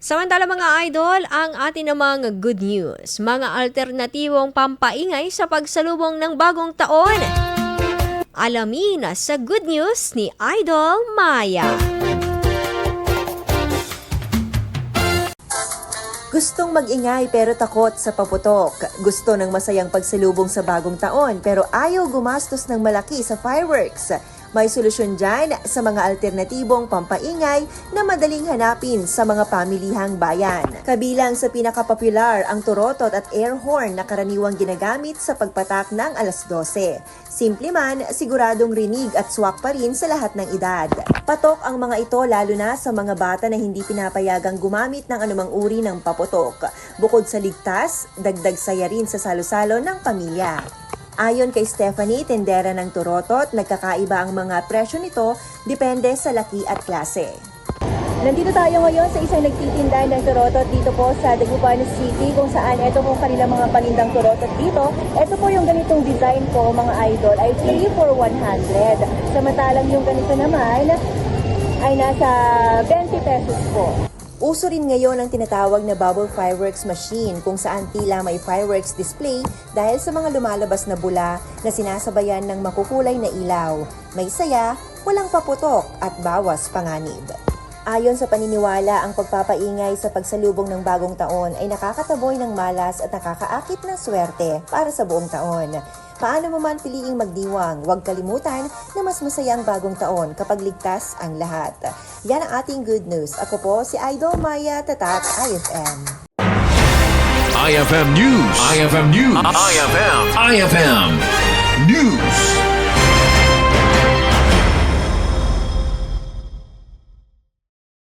Samantala mga idol, ang atin namang good news, mga alternatibong pampaingay sa pagsalubong ng bagong taon. Alamin sa good news ni Idol Maya. Gustong mag-ingay pero takot sa paputok. Gusto ng masayang pagsalubong sa bagong taon pero ayaw gumastos ng malaki sa fireworks. May solusyon dyan sa mga alternatibong pampaingay na madaling hanapin sa mga pamilihang bayan. Kabilang sa pinakapopular ang turotot at air horn na karaniwang ginagamit sa pagpatak ng alas 12. Simple man, siguradong rinig at swak pa rin sa lahat ng edad. Patok ang mga ito lalo na sa mga bata na hindi pinapayagang gumamit ng anumang uri ng paputok. Bukod sa ligtas, dagdag saya rin sa salo-salo ng pamilya. Ayon kay Stephanie, tendera ng turotot, nagkakaiba ang mga presyo nito depende sa laki at klase. Nandito tayo ngayon sa isang nagtitinda ng turotot dito po sa Dagupan City kung saan ito po kanilang mga panindang turotot dito. Ito po yung ganitong design po mga idol ay 3 for 100. Samantalang yung ganito naman ay nasa 20 pesos po. Uso rin ngayon ang tinatawag na bubble fireworks machine kung saan tila may fireworks display dahil sa mga lumalabas na bula na sinasabayan ng makukulay na ilaw. May saya, walang paputok at bawas panganib. Ayon sa paniniwala, ang pagpapaingay sa pagsalubong ng bagong taon ay nakakataboy ng malas at nakakaakit ng swerte para sa buong taon. Paano mo man piliing magdiwang, huwag kalimutan na mas masaya ang bagong taon kapag ligtas ang lahat. Yan ang ating good news. Ako po si Idol Maya, Tatak, IFM. IFM News. IFM News. IFM News.